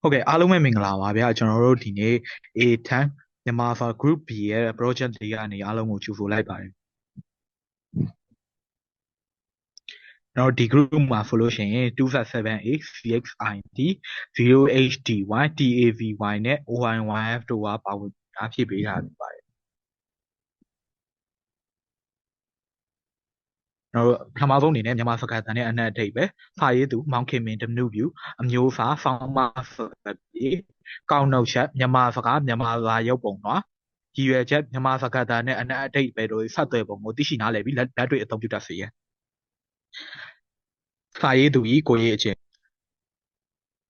ဟုတ်ကဲ့အားလုံးပဲမင်္ဂလာပါဗျာကျွန်တော်တို့ဒီနေ့ A10 မြန်မာ Group B ရဲ့ project လေးကနေအားလုံးကိုကြိုဆိုလိုက်ပါတယ်ကျွန်တော်ဒီ group မှာဆိုလို့ရှိရင်257X CXIT 0HDY TAVY နဲ့ OIYF တို့ကပါဝင်အားဖြည့်ပေးထားပြီးပါတယ်ကျွန်တော်ပထမဆုံးအနေနဲ့မြန်မာစကားသံနဲ့အနက်အဓိပ္ပာယ်စာရေးသူမောင်ခင်မင်းဓနုပြူအမျိုးအစားဆောင်းမစကားပြေကောက်နှုတ်ချက်မြန်မာစကားမြန်မာစာရုပ်ပုံတော့ရည်ရွယ်ချက်မြန်မာစကားသံနဲ့အနက်အဓိပ္ပာယ်တို့ဆက်သွယ်ပုံကိုသိရှိနားလည်ပြီးလက်တွေ့အသုံးပြုတတ်စေရန်စာရေးသူဤကိုရေးအချင်း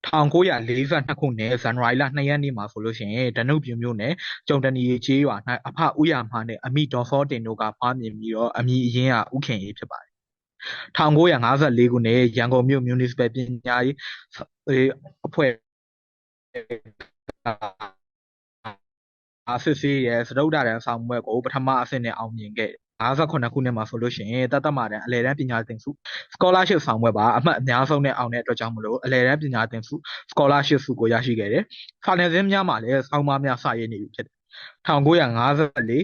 1942ခုနှစ်ဇန်နဝါရီလ2ရက်နေ့မှာဆိုလို့ရှိရင်ဓနုပြူမျိုးနဲ့ကျုံတနီကျေးရွာ၌အဖဥရမာနဲ့အမိဒေါ်စောတင်တို့ကဖွားမြင်ပြီးတော့အမိအရင်ကဥခင်ရေးဖြစ်ပါတယ်1954ခုနှစ်ရန်ကုန်မြို့ Municipal ပညာရေးအဖွဲ့စစ်ဆေးရဲ့စတုတ္ထတန်းဆောင်ပွဲကိုပထမအဆင့်နဲ့အောင်မြင်ခဲ့58ခုနှစ်မှာဆိုလို့ရှိရင်တသက်မှာတန်းအလယ်တန်းပညာသင်ဆု scholarship ဆောင်ပွဲပါအမှတ်အများဆုံးနဲ့အောင်တဲ့အတွက်ကြောင့်မလို့အလယ်တန်းပညာသင်ဆု scholarship ဆုကိုရရှိခဲ့တယ်။စာနယ်ဇင်းများမှာလည်းဆောင်းပါးများစာရေးနေပြီဖြစ်တယ်။1954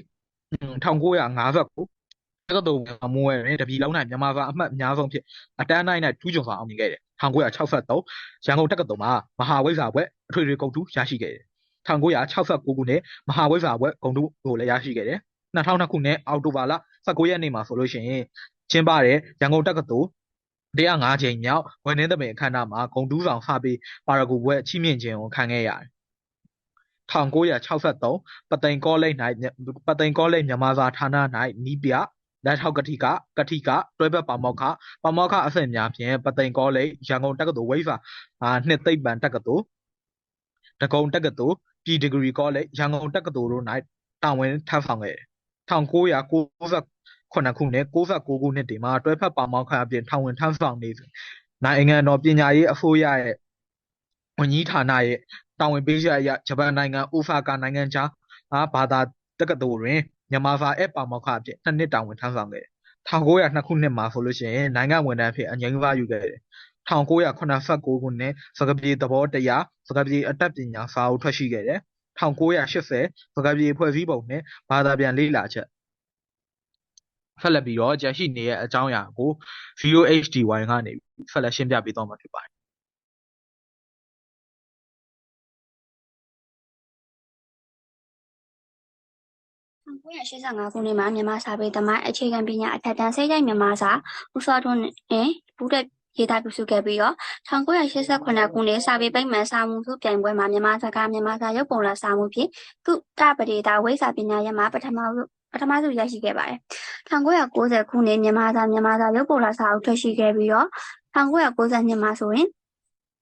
1959တက္ကသိုလ်မွေးတွင်တပြည်လုံး၌မြန်မာစာအမှတ်အများဆုံးဖြစ်အတန်းတိုင်း၌ထူးချွန်စွာအောင်မြင်ခဲ့တယ်။1963ရန်ကုန်တက္ကသိုလ်မှာမဟာဝိဇ္ဇာဘွဲ့အထွေထွေဂုဏ်ထူးရရှိခဲ့တယ်။1969ခုနှစ်မဟာဝိဇ္ဇာဘွဲ့ဂုဏ်ထူးကိုလည်းရရှိခဲ့တယ်။2002ခုနှစ်အောက်တိုဘာလ19ရက်နေ့မှာဆိုလို့ရှိရင်ကျင်းပတဲ့ရန်ကုန်တက္ကသိုလ်105ကြိမ်မြောက်ဝန်ထမ်းသဘင်အခမ်းအနားမှာဂုဏ်ထူးဆောင်စာပေပါရဂူဘွဲ့ချီးမြှင့်ခြင်းကိုခံခဲ့ရတယ်။1963ပသိမ်ကောလိပ်မြန်မာစာဌာန၌နီးပြလက်ထောက်ကတိကတွဲဘက်ပါမောက္ခအဆင့်များဖြင့်ပသိမ်ကောလိပ်ရန်ကုန်တက္ကသိုလ်ဝိဇ္ဇာနှစ်သိပ္ပံတက္ကသိုလ်ဒဂုံတက္ကသိုလ်ပြည်ဒီဂရီကောလိပ်ရန်ကုန်တက္ကသိုလ်တို့၌တာဝန်ထမ်းဆောင်ခဲ့တယ်1998ခုနှစ်69ခုနှစ်တွေမှာတွဲဖက်ပါမောက္ခအပြင်တာဝန်ထမ်းဆောင်နေစဉ်နိုင်ငံတော်ပညာရေးအစိုးရရဲ့ဝန်ကြီးဌာနရဲ့တာဝန်ပေးချက်အရဂျပန်နိုင်ငံအိုဆာကာနိုင်ငံခြားဘာသာတက္ကသိုလ်တွင်မြန်မာစာအပါမောက္ခအဖြစ်2နှစ်တာဝန်ထမ်းဆောင်ခဲ့တယ်1902ခုနှစ်မှာဆိုလို့ရှိရင်နိုင်ငံဝန်ထမ်းအဖြစ်အငြိမ်းစားယူခဲ့တယ်1989ခုနှစ်စကားပြေသဘောတရားစကားပြေအတတ်ပညာစာအုပ်ထွက်ရှိခဲ့တယ်1980စကားပြေဖွဲ့စည်းပုံနဲ့ဘာသာပြန်လေ့လာချက်ဆက်လက်ပြီးတော့ကြန့်ရှိနေတဲ့အကြောင်းအရာကို VOHDY ကနေဆက်လက်ရှင်းပြပေးသွားမှာဖြစ်ပါတယ်1985ခုနှစ်မှာမြန်မာစာပေသမိုင်းအခြေခံပညာအထက်တန်းစိတ်ကြိုက်မြန်မာစာဦးစောထွန်းနဲ့ဘူးတက်ရေးသားပြုစုခဲ့ပြီးတော့1989ခုနှစ်စာပေပိတ်မှန်စာမှုစုပြိုင်ပွဲမှာမြန်မာစကားမြန်မာစာရုပ်ပုံလာစာမှုဖြင့်ကုတပဒေတာဝိစာပညာရပ်မှာပထမစုရရှိခဲ့ပါတယ်1990ခုနှစ်မြန်မာစာရုပ်ပုံလာစာအုပ်ထွက်ရှိခဲ့ပြီးတော့1992မှာဆိုရင်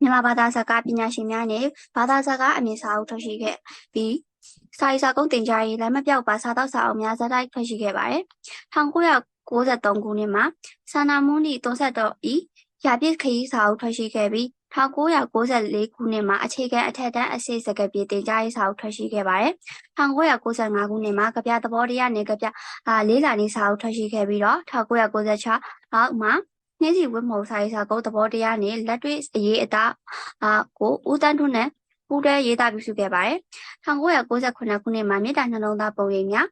မြန်မာဘာသာစကားပညာရှင်များနဲ့ဘာသာစကားအမြင်စာအုပ်ထွက်ရှိခဲ့ပြီးစာရေးစာကုန်းတင်ကြားရေးလမ်းမပြောက်ပါစာတောက်စာအုပ်များဇာတ်တိုက်ထွက်ရှိခဲ့ပါတယ်1993ခုနှစ်မှာဆန္ဒမွန်းဒီ30တော်ဤရာပြည့်ခရီးစာအုပ်ထွက်ရှိခဲ့ပြီး1994ခုနှစ်မှာအခြေခံအထက်တန်းအစိစကပြေတင်ကြားရေးစာအုပ်ထွက်ရှိခဲ့ပါတယ်1995ခုနှစ်မှာကဗျာသဘောတရားနဲ့ကဗျာလေးလာနေစာအုပ်ထွက်ရှိခဲ့ပြီးတော့1996အောက်မှာနှင်းစီဝတ်မုံစာရေးစာကုန်းသဘောတရားနဲ့လက်တွေ့အရေးအသားကိုဦးတန်းထွန်းနဲ့ပူးတွဲရေးသားပြုစုခဲ့ပါတယ်1998ခုနှစ်မှာမြေတားနှလုံးသားပုံရိပ်များ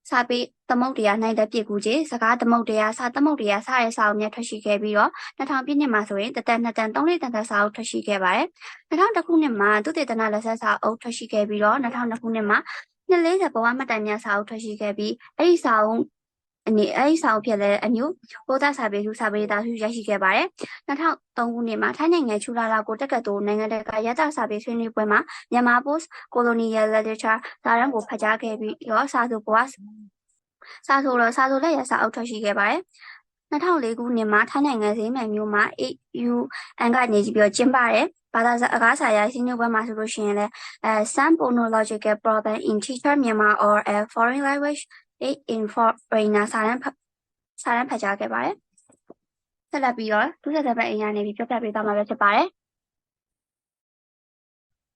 စာပေသမုတ်တရားနိုင်တဲ့ပြည်ကူကြီးစကားသမုတ်တရားစာသမုတ်တရားစတဲ့စာအုပ်များထွက်ရှိခဲ့ပြီးတော့2000ပြည့်နှစ်မှာဆိုရင်တန်2တန်3တန်စာအုပ်ထွက်ရှိခဲ့ပါတယ်2001ခုနှစ်မှာသုတေသနလက်ဆက်စာအုပ်ထွက်ရှိခဲ့ပြီးတော့2002ခုနှစ်မှာ240ဘဝမှတ်တိုင်များစာအုပ်ထွက်ရှိခဲ့ပြီးအဲ့ဒီစာအုပ်ဖြစ်တဲ့အမျိုးပိုးသားစာပေစုစာပေသားစုရရှိခဲ့ပါတယ်2003ခုနှစ်မှာထိုင်းနိုင်ငံချူလာလာကိုတက္ကသိုလ်နိုင်ငံတကာရတစာပေဆွေးနွေးပွဲမှာမြန်မာ post colonial literature စာတမ်းကိုဖတ်ကြားခဲ့ပြီးရောစာဆိုလက်ရစာအုပ်ထွက်ရှိခဲ့ပါတယ်2004ခုနှစ်မှာထိုင်းနိုင်ငံဈေးမှန်မြို့မှာ AUN ကနေပြီးတော့ကျင်းပတဲ့ဘာသာစကားစာရေးဆွေးနွေးပွဲမှာဆိုလို့ရှိရင်လည်းsome phonological problem in teacher Myanmar or a foreign language in foreigner စာတမ်းဖတ်ကြားခဲ့ပါတယ်ဆက်လက်ပြီးတော့ဒုဆက်ဆက်အင်ရနေပြီးပြောပြပေးသွားမှာပဲဖြစ်ပါတယ်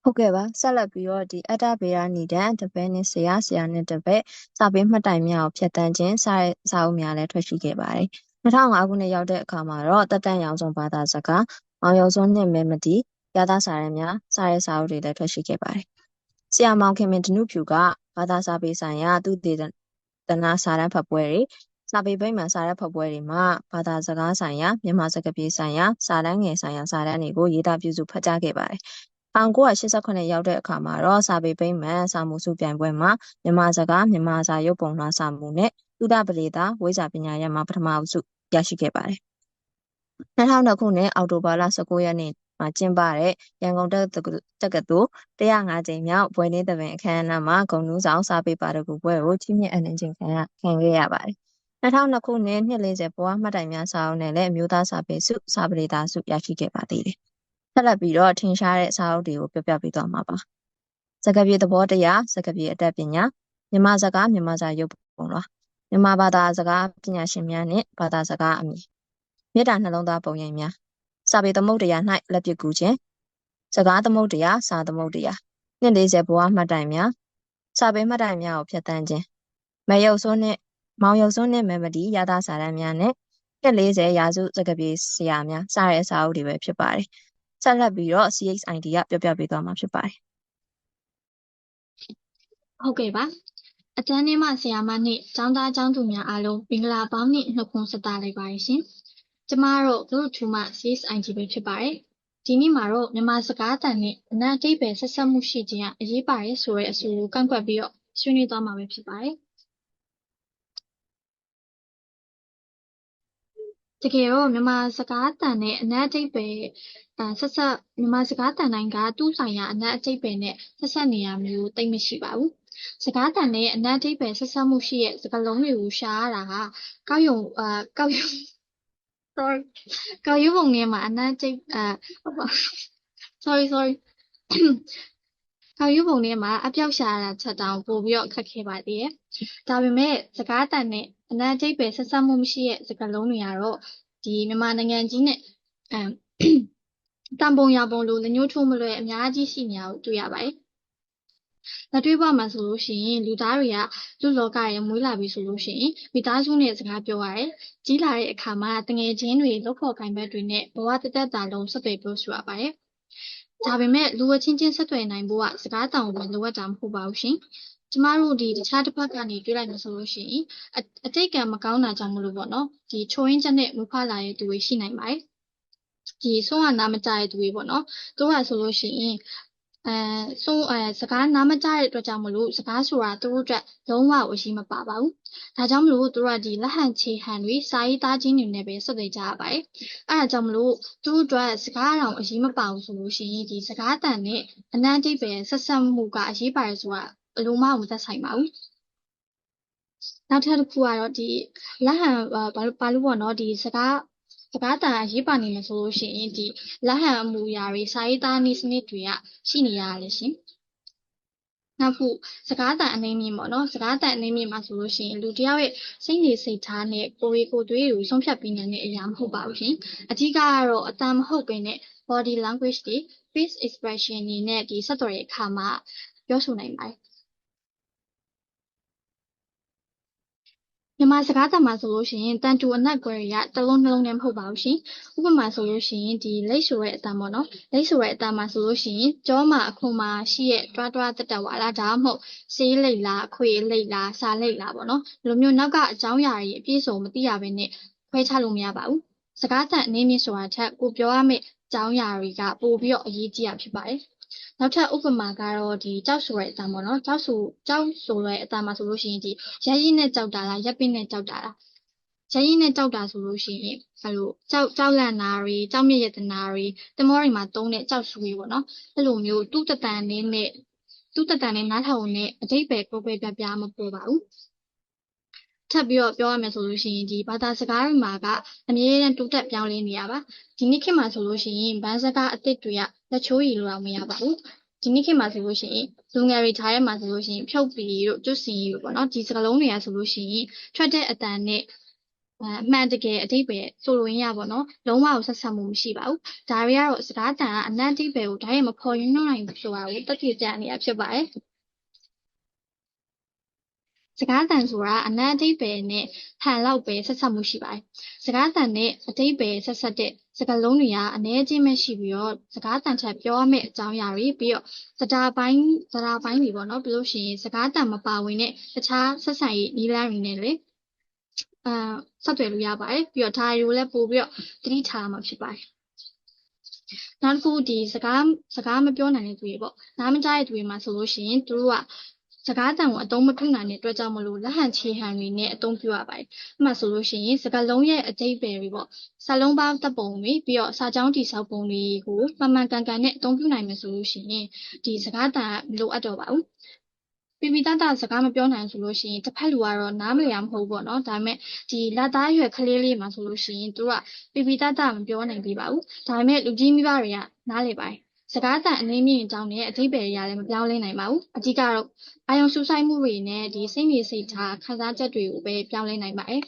ဟုတ်ကဲ့ပါဆက်လက်ပြီးတော့ဒီအတ္တဗေဒနိဒံတပည့်နဲ့ဆရာနဲ့တပည့်စာပေမှတ်တိုင်များကိုဖြတ်တန်းခြင်းစာအုပ်များလည်းထွက်ရှိခဲ့ပါတယ်2005ခုနှစ်ရောက်တဲ့အခါမှာတော့တက်တန့်ရောင်စုံဘာသာစကားမောင်ရုံစွန်းနှင့်မဲမတီ ရသစာရန်များစတဲ့စာအုပ်တွေလည်းထွက်ရှိခဲ့ပါတယ်။ဆရာမောင်ခင်မင်ဓနုဖြူကဘာသာစာပေဆိုင်ရာသူတည်တနာစာတမ်းဖတ်ပွဲတွေစာပေပိတ်မှန်စာတမ်းဖတ်ပွဲတွေမှာဘာသာစကားဆိုင်ရာမြန်မာစကားပြေဆိုင်ရာစာတမ်းငယ်ဆိုင်ရာစာတမ်းတွေကိုရေးသားပြုစုဖတ်ကြားခဲ့ပါတယ်။1989ရောက်တဲ့အခါမှာတော့စာပေပိတ်မှန်စာမှုစုပြိုင်ပွဲမှာမြန်မာစကားမြန်မာစာရုပ်ပုံလွှာစာမှုနဲ့သုဒပရိသဝိဇ္ဇာပညာရပ်မှာပထမအစုရရှိခဲ့ပါတယ်။2002ခုနှစ်အောက်တိုဘာလ19ရက်နေ့မှာကျင်းပတဲ့ရန်ကုန်တက္ကသိုလ်105ကြိမ်မြောက်ဘွဲ့နေ့သဘင်အခမ်းအနားမှာဂုဏ်ထူးဆောင်စာပေပါရဂူဘွဲ့ကိုချီးမြှင့်အပ်နှင်းခြင်းခံခဲ့ရပါတယ်။2002ခုနှစ်နှစ်40ဘဝမှတ်တိုင်များစာအုပ်နဲ့လည်းအမျိုးသားစာပေစုစာပရိသစုရရှိခဲ့ပါသေးတယ်။ဆက်လက်ပြီးတော့ထင်ရှားတဲ့စာအုပ်တွေကိုပြောပြပေးသွားမှာပါ။စကားပြေသဘောတရားစကားပြေအတတ်ပညာမြန်မာစကားမြန်မာစာရုပ်ပုံလွှာမြန်မာဘာသာစကားပညာရှင်များနှင့်ဘာသာစကားအမည်မေတ္တာနှလုံးသားပုံရိပ်များစာပေသမုဒ္ဒရာ၌လက်ပစ်ကူခြင်းစကားသမုဒ္ဒရာစာသမုဒ္ဒရာနှစ်40ဘဝမှတ်တိုင်များစာပေမှတ်တိုင်များကိုဖျက်ဆီးခြင်းမောင်ရုပ်စွန်းနှင့်မေမဒီရသစာတမ်းများနဲ့နှစ်40ရာစုစကားပြေဆရာများစတဲ့စာအုပ်တွေပဲဖြစ်ပါတယ်ဆက်လက်ပြီးတော့ CXID ကပြောပြပေးသွားမှာဖြစ်ပါတယ်ဟုတ်ကဲ့ပါအတန်းထဲမှာဆရာမနှင့်ကျောင်းသားကျောင်းသူများအားလုံးမင်္ဂလာပေါင်းနှင့်နှုတ်ခွန်းဆက်သလိုက်ပါရှင်ကျမတို့သူတို့ထူမှ CXID ပဲဖြစ်ပါတယ်ဒီနေ့မှာတော့မြန်မာစကားအတန်နဲ့အနက်အဓိပ္ပာယ်ဆက်ဆက်မှုရှိခြင်းအရေးပါတယ်ဆိုတဲ့အဆိုကိုကန့်ကွက်ပြီးတော့ဆွေးနွေးသွားမှာပဲဖြစ်ပါတယ်တကယ်တော့မြန်မာစကားအတန်နဲ့အနက်အဓိပ္ပာယ်ဆက်ဆက်မြန်မာစကားအတန်တိုင်းကသူ့ဆိုင်ရာအနက်အဓိပ္ပာယ်နဲ့ဆက်ဆက်နေရမျိုးသိမရှိပါဘူးစကားတန်နဲ့အနက်အဓိပ္ပာယ်ဆက်ဆက်မှုရှိတဲ့စကားလုံးတွေကိုရှာရတာဟာကောက်ရုံပုံထဲမှာအနက်အဓိပ္ပာယ်sorry ကောက်ရုံပုံထဲမှာအပြောက်ရှာရတာချက်တောင်ပို့ပြီးတော့ခက်ခဲပါသေးတယ်ဒါပေမဲ့စကားတန်နဲ့အနက်အဓိပ္ပာယ်ဆက်ဆက်မှုမရှိတဲ့စကားလုံးတွေကတော့ဒီမြန်မာနိုင်ငံကြီးနဲ့တန်ပုံရပုံလိုလက်ညှိုးထိုးမလွယ်အများကြီးရှိနေတာကိုတွေ့ရပါတယ်လက်တွေ့ဘဝမှာဆိုလို့ရှိရင်လူသားတွေကလူလောကရဲ့မွေးလာပြီဆိုလို့ရှိရင်မိသားစုနဲ့စကားပြောရတယ်။ကြီးလာတဲ့အခါမှာတငယ်ချင်းတွေလုပ်ဖို့ခိုင်ဘက်တွေနဲ့ဘဝတသက်တာလုံးဆက်သွယ်ပြောဆိုရပါတယ်။ဒါပေမဲ့လူဝချင်းချင်းဆက်သွယ်နိုင်ဖို့ကစကားတောင်လိုအပ်တာမဟုတ်ပါဘူးရှင်။ကျမတို့ဒီတခြားတစ်ဖက်ကနေတွေ့လိုက်မှဆိုလို့ရှိရင်အတိတ်ကမကောင်းတာကြောင့်မလို့ပေါ့နော်။ဒီချိုးရင်းချက်နဲ့မွေးဖွားလာတဲ့သူတွေရှိနိုင်ပါတယ်။ဒီဆုံးကနားမကြတဲ့သူတွေပေါ့နော်။တို့ကဆိုလို့ရှိရင်စကားနားမကြတဲ့အတွက်ကြောင့်မလို့စကားဆိုတာသူတို့အတွက်လုံးဝအရှိမပါပါဘူး။ဒါကြောင့်မလို့သူတို့ကဒီလက်ဟန်ခြေဟန်တွေစာရေးသားခြင်းတွေနဲ့ပဲဆက်သွယ်ကြရပါတယ်။အဲဒါကြောင့်မလို့သူတို့အတွက်စကားတောင်အရှိမပါဘူးဆိုလို့ရှိရင်ဒီစကားတန်နဲ့အနက်အဓိပ္ပာယ်ဆက်ဆက်မှုကအရေးပါတယ်ဆိုတာဘယ်လိုမှမသက်ဆိုင်ပါဘူး။နောက်ထပ်တစ်ခုကတော့ဒီလက်ဟန်ဘာလို့ပေါ့နော်ဒီစကားတန်အရေးပါနေမှာဆိုလို့ရှိရင်ဒီလက်ဟန်အမူအရာတွေစာရေးသားနည်းစနစ်တွေကရှိနေရတယ်ရှင်နောက်ခုစကားတန်အနေမြင့်ပေါ့နော်စကားတန်အနေမြင့်မှာဆိုလို့ရှိရင်လူတယောက်ရဲ့စိတ်နေစိတ်ထားနဲ့ကိုယ်သွေးကိုဆုံးဖြတ်ပြီးနိုင်တဲ့အရာမဟုတ်ပါဘူးရှင်အဓိကကတော့အတန်မဟုတ်ဘဲနဲ့ body language တွေ face expression တွေနဲ့ဒီဆက်သွယ်တဲ့အခါမှာပြောဆိုနိုင်ပါတယ်မြန်မာစကားတန်မှာဆိုလို့ရှိရင်တန်တူအနက်ကွဲတွေကတစ်လုံးနှလုံးနဲ့မဟုတ်ပါဘူးရှင်ဥပမာဆိုလို့ရှိရင်ဒီလိတ်ဆိုတဲ့အတန်ပေါ့နော်လိတ်ဆိုတဲ့အတန်မှာဆိုလို့ရှိရင်ကြောမှာအခုမှာရှိရဲ့တွားတက်ဝါလားဒါမှမဟုတ်ဆေးလိတ်လားအခွေလိတ်လားစာလိတ်လားပေါ့နော်ဒီလိုမျိုးနောက်ကအကြောင်းအရာတွေအပြည့်စုံမသိရဘဲနဲ့ခွဲခြားလို့မရပါဘူးစကားတန်အနေနဲ့ဆိုတာချက်ကိုပြောရမယ့်အကြောင်းအရာတွေကပို့ပြီးတော့အရေးကြီးတာဖြစ်ပါတယ်နောက်ထပ်ဥပမာကတော့ဒီကြောက်ဆိုတဲ့အတန်ပေါ့နော်ကြောက်ဆိုတဲ့အတန်မှာဆိုလို့ရှိရင်ဒီရရင်နဲ့ကြောက်တာလားရပ်ပင်းနဲ့ကြောက်တာလားရရင်နဲ့ကြောက်တာဆိုလို့ရှိရင်အဲ့လိုကြောက်လန့်တာတွေကြောက်မြင့်ရတနာတွေတမောတွေမှာတုံးတဲ့ကြောက်ဆူတွေပေါ့နော်အဲ့လိုမျိုးတူတတန်နဲ့နားထောင်နဲ့အတိတ်ပဲကိုယ်ပြမပေါ်ပါဘူးထပ်ပြီးတော့ပြောရမယ်ဆိုလို့ရှိရင်ဒီဘာသာစကားတွေမှာကအမြဲတမ်းတိုးတက်ပြောင်းလဲနေရပါဒီနေ့ခေတ်မှာဆိုလို့ရှိရင်ဗန်းစကားအသစ်တွေကလက်ချိုးရည်လို့တော့မရပါဘူးဒီနေ့ခေတ်မှာဆိုလို့ရှိရင်လူငယ်တွေထားထဲမှာဆိုလို့ရှိရင်ဖြုတ်ပီတို့ကျွတ်စင်တို့ပေါ့နော်ဒီစကားလုံးတွေကဆိုလို့ရှိရင်ထွက်တဲ့အတန်နဲ့အမှန်တကယ်အဓိပ္ပာယ်ဆိုလိုရင်းရပေါ့နော်လုံးဝဆက်ဆက်မှုမရှိပါဘူးဒါတွေကတော့စကားတန်ကအနက်အဓိပ္ပာယ်ကိုဒါရဲမဖော်ရင်းနိုင်ဘူးဆိုတာကိုတက်ကြည့်ကြနေရဖြစ်ပါတယ် စကားတန်ဆိုတာအနတ်အဓိပ္ပာယ်နဲ့ဟန်လောက်ပဲဆက်ဆက်မှုရှိပါတယ်စကားတန်နဲ့အဓိပ္ပာယ်ဆက်ဆက်တဲ့စကားလုံးတွေကအနည်းချင်းပဲရှိပြီးတော့စကားတန်ထက်ပြောရမယ့်အကြောင်းအရာတွေပြီးတော့စတာပိုင်းတွေပေါ့နော်ပြီးလို့ရှိရင်စကားတန်မပါဝင်တဲ့တခြားဆက်ဆံရေးနည်းလမ်းတွေနဲ့လေဆက်သွယ်လို့ရပါတယ်ပြီးတော့ဒါတွေကိုလည်းပို့ပြီးတော့သတိထားရမှာဖြစ်ပါတယ်နောက်တစ်ခုဒီစကားမပြောနိုင်တဲ့သူတွေပေါ့နားမကြားတဲ့သူတွေမှာဆိုလို့ရှိရင်သူတို့ကစကားတန်ကိုအသုံးမပြုနိုင်တဲ့အတွက်ကြောင့်မလို့လက်ဟန်ခြေဟန်တွေနဲ့အသုံးပြုရပါတယ်။ဥပမာဆိုလို့ရှိရင်စကားလုံးရဲ့အဓိပ္ပာယ်တွေပေါ့စာလုံးပေါင်းတပ်ပုံတွေပြီးတော့စာကြောင်းတိဆောက်ပုံတွေကိုမှန်မှန်ကန်ကန်နဲ့အသုံးပြုနိုင်မယ်ဆိုလို့ရှိရင်ဒီစကားတန်မလိုအပ်တော့ပါဘူး။ပြပြတတ်စကားမပြောနိုင်ဆိုလို့ရှိရင်တစ်ဖက်လူကတော့နားမလည်ရမဟုတ်ပေါ့နော်ဒါပေမဲ့ဒီလက်သားရွယ်ကလေးလေးမှာဆိုလို့ရှိရင်သူကပြပြတတ်မပြောနိုင်သေးပါဘူးဒါပေမဲ့လူကြီးမိဘတွေကနားလည်ပါတယ်စကားတန်အနည်းမြင့်အကြောင်းနဲ့အဓိပ္ပာယ်တွေကလည်းမပြောင်းလဲနိုင်ပါဘူးအဓိကတော့အာယုံစူးစိုက်မှုတွေနဲ့ဒီစိတ်နေစိတ်ထားခံစားချက်တွေကိုပဲပြောင်းလဲနိုင်ပါတယ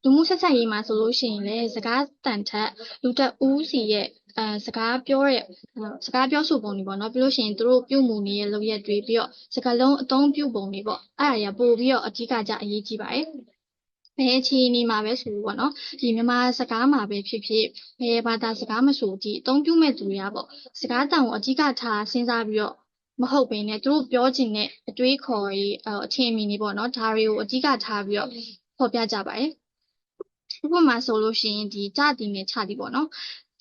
်လူမှုဆက်ဆံရေးမှာဆိုလို့ရှိရင်လည်းစကားတန်ထက်လူတက်ဦးစီရဲ့စကားပြောဆိုပုံတွေပေါ့နော်ပြီးလို့ရှိရင်သူတို့ပြုမှုနေတဲ့လုပ်ရက်တွေပြီးတော့စကားလုံးအသုံးပြုပုံတွေပေါ့အဲ့ဒါရပို့ပြီးတော့အဓိကကြအရေးကြီးပါတယ်ဘယ်အခြေအနေမှာပဲဆိုပေါ့နော်ဒီမြန်မာစကားမှာပဲဖြစ်ဖြစ်ဘယ်ဘာသာစကားမဆိုဒီအသုံးပြုမဲ့သူတွေကပေါ့စကားတန်ကိုအဓိကထားစဉ်းစားပြီးတော့မဟုတ်ဘဲနဲ့သူတို့ပြောချင်တဲ့အတွေးခေါ်ရေးအထင်အမြင်တွေပေါ့နော်ဒါတွေကိုအဓိကထားပြီးတော့ဖော်ပြကြပါတယ်ဥပမာဆိုလို့ရှိရင်ဒီကြသည်နဲ့ခြသည်ပေါ့နော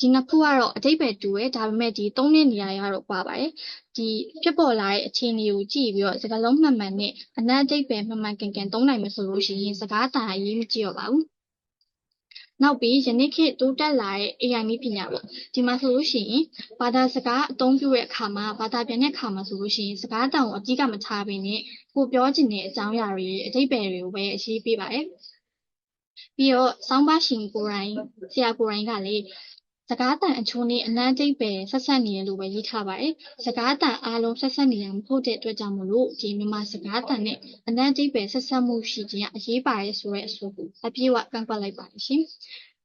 ်ဒီနှစ်ခုကတော့အဓိပ္ပာယ်တူတယ်ဒါပေမဲ့ဒီသုံးတဲ့နေရာတွေကတော့ကွာပါတယ်ဒီဖြစ်ပေါ်လာတဲ့အခြေအနေကိုကြည့်ပြီးတော့စကားလုံးမှန်မှန်နဲ့အနတ်အဓိပ္ပာယ်မှန်မှန်ကန်ကန်သုံးနိုင်မယ်ဆိုလို့ရှိရင်စကားတန်အရေးမကြီးတော့ပါဘူးနောက်ပြီးယနေ့ခေတ်တိုးတက်လာတဲ့ AI နည်းပညာပေါ့ဒီမှာဆိုလို့ရှိရင်ဘာသာစကားအသုံးပြုတဲ့အခါမှာဘာသာပြန်တဲ့အခါမှာဆိုလို့ရှိရင်စကားတန်ကိုအကြီးကမထားဘဲနဲ့ကိုပြောချင်တဲ့အကြောင်းအရာတွေအဓိပ္ပာယ်တွေကိုပဲအရေးပေးပါတယ်ပြီးတော့ဆောင်းပါရှင်ကိုယ်တိုင်ဆရာကိုယ်တိုင်ကလည်းစကားတန်အချို့နဲ့အနတ်အဓိပ္ပာယ်ဆက်ဆက်နေတယ်လို့ပဲရေးထားပါတယ်စကားတန်အားလုံးဆက်ဆက်နေတာမဟုတ်တဲ့အတွက်ကြောင့်မလို့ဒီမြန်မာစကားတန်နဲ့အနတ်အဓိပ္ပာယ်ဆက်ဆက်မှုရှိခြင်းအရေးပါတယ်ဆိုတဲ့အဆိုကိုအပြည့်အဝကန့်ကွက်လိုက်ပါတယ်ရှင်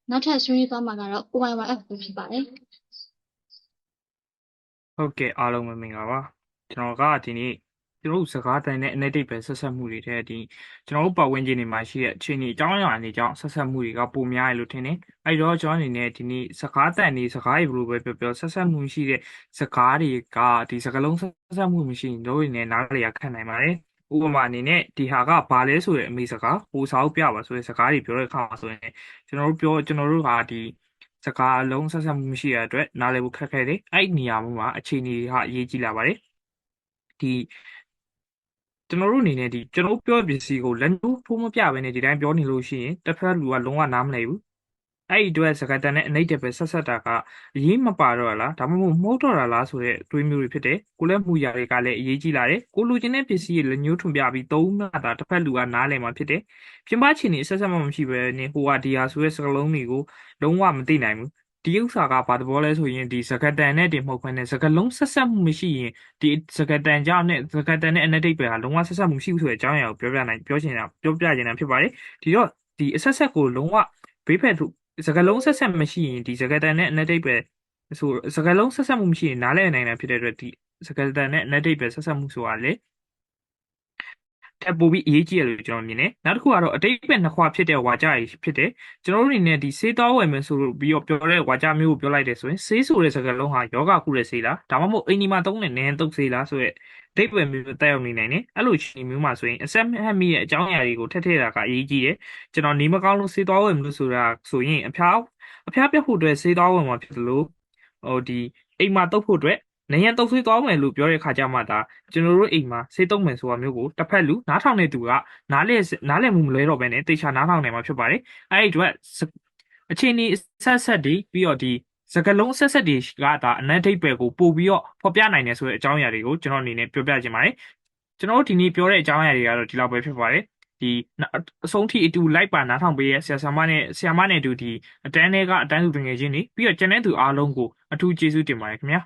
နောက်ထပ်ဆွေးနွေးသွားမှာကတော့ OYYF ကိုဖြစ်ပါတယ် ဟုတ်ကဲ့အားလုံးပဲမင်္ဂလာပါကျွန်တော်ကဒီနေ့ကျွန်တော်တို့စကားတန်နဲ့အနက်တိတ်ပဲဆက်ဆက်မှုတွေတဲ့ဒီကျွန်တော်တို့ပတ်ဝန်းကျင်တွေမှာရှိတဲ့အခြေအနေအကြောင်းအရာတွေကြောင့်ဆက်ဆက်မှုတွေကပိုများရလို့ထင်တယ်အဲ့တော့ကျွန်တော်အနေနဲ့ဒီနေ့စကားတန်တွေစကားတွေဘယ်လိုပဲပြောဆက်ဆက်မှုရှိတဲ့စကားတွေကဒီစကားလုံးဆက်ဆက်မှုမရှိရင်တို့တွေနဲ့နားလည်ရခက်နိုင်ပါတယ်ဥပမာအနေနဲ့ဒီဟာကဘာလဲဆိုတဲ့အမေစကားဟိုစာအုပ်ပြပါဆိုတဲ့စကားတွေပြောတဲ့အခါမှာဆိုရင်ကျွန်တော်တို့ဟာဒီစကားလုံးဆက်ဆက်မှုမရှိတဲ့အတွက်နားလည်ဖို့ခက်ခဲတယ်အဲ့ဒီနေရာမှာအခြေအနေဟာအရေးကြီးလာပါတယ်ဒီကျွန်တော်တို့အနေနဲ့ဒီကျွန်တော်ပြောပစ္စည်းကိုလက်ထိုးမပြဘဲနဲ့ဒီတိုင်းပြောနေလို့ရှိရင်တစ်ဖက်လူကလုံးဝနားမလည်ဘူးအဲ့ဒီအတွက်စကားတန်နဲ့အနိမ့်တဲ့ပဲဆက်ဆက်တာကအရေးမပါတော့လားဒါမှမဟုတ်မဟုတ်တော့လားဆိုတဲ့တွေးမျိုးတွေဖြစ်တယ်ကိုလည်းမှုရာတွေကလည်းအရေးကြီးလာတယ်ကိုလူချင်းတဲ့ပစ္စည်းတွေလက်ညှိုးထွန်ပြပြီးသုံးမှသာတစ်ဖက်လူကနားလည်မှာဖြစ်တယ်ပြင်ပချင်းနေဆက်ဆက်မှမရှိဘဲနဲ့ဟိုကဒီဟာဆိုတဲ့စကားလုံးတွေကိုလုံးဝမသိနိုင်ဘူးဒီဥစ္စာကဘာသဘောလဲဆိုရင်ဒီစကားတန်နဲ့တင်မဟုတ်ဘဲနဲ့စကားလုံးဆက်ဆက်မှုမရှိရင်ဒီစကားတန်ကြောင့်နဲ့စကားတန်နဲ့အနက်တိတ်ပဲဟာလုံးဝဆက်ဆက်မှုရှိဘူးဆိုတဲ့အကြောင်းအရာကိုပြောချင်တာဖြစ်ပါတယ်ဒီတော့ဒီအဆက်ဆက်ကိုလုံးဝဘေးဖက်စကားလုံးဆက်ဆက်မရှိရင်ဒီစကားတန်နဲ့အနက်တိတ်ပဲဆိုစကားလုံးဆက်ဆက်မှုမရှိရင်နားလည်နိုင်တာဖြစ်တဲ့အတွက်ဒီစကားတန်နဲ့အနက်တိတ်ပဲဆက်ဆက်မှုဆိုတာလေတက်ပို့ပြီးအရေးကြီးရလို့ကျွန်တော်မြင်တယ်နောက်တစ်ခုကတော့အတိတ်ပဲနှစ်ခွဖြစ်တဲ့ဝါကြကြီးဖြစ်တယ်ကျွန်တော်တို့အနေနဲ့ဒီဆေးသွားဝယ်မယ်ဆိုလို့ပြီးတော့ပြောတဲ့ဝါကြမျိုးကိုပြောလိုက်တယ်ဆိုရင်ဆေးဆိုတဲ့စကားလုံးဟာယောဂကုတဲ့ဆေးလားဒါမှမဟုတ်အိမ်ဒီမှာသုံးတဲ့နန်းတုပ်ဆေးလားဆိုတဲ့အတိတ်ပဲမျိုးတက်ရောက်နေနိုင်တယ်အဲ့လိုချိန်မျိုးမှာဆိုရင်အဆက်မမိရဲ့အကြောင်းအရာတွေကိုထည့်တာကအရေးကြီးတယ်ကျွန်တော်နေမကောင်းလို့ဆေးသွားဝယ်မလို့ဆိုတာဆိုရင်အဖျားပြတ်ဖို့အတွက်ဆေးသွားဝယ်မှာဖြစ်လို့ဟိုဒီအိမ်မှာတုပ်ဖို့အတွက်နရံတုပ်ဆေးသွားမယ်လို့ပြောတဲ့ခါကျမှဒါကျွန်တော်တို့အိမ်မှာဆေးတုပ်မယ်ဆိုတာမျိုးကိုတစ်ဖက်လူနားထောင်တဲ့သူကနားလည်မှုမလွဲတော့ဘဲနဲ့တေချာနားထောင်နိုင်မှာဖြစ်ပါတယ်အဲ့ဒီအတွက်အခြေအနေဆက်တွေပြီးတော့ဒီစကားလုံးဆက်တွေကဒါအနက်ဒိတ်ပဲကိုပို့ပြီးတော့ဖော်ပြနိုင်တယ်ဆိုတဲ့အကြောင်းအရာတွေကိုကျွန်တော်အနေနဲ့ပြောပြချင်ပါတယ်ကျွန်တော်တို့ဒီနေ့ပြောတဲ့အကြောင်းအရာတွေကတော့ဒီလောက်ပဲဖြစ်ပါတယ်ဒီအဆုံးထိအတူလိုက်ပါနားထောင်ပေးရဲ့ဆရာမနဲ့အတူဒီအတန်းထဲကအတန်းသူငယ်ချင်းတွေပြီးတော့ကျန်တဲ့သူအားလုံးကိုအထူးကျေးဇူးတင်ပါတယ်ခင်ဗျာ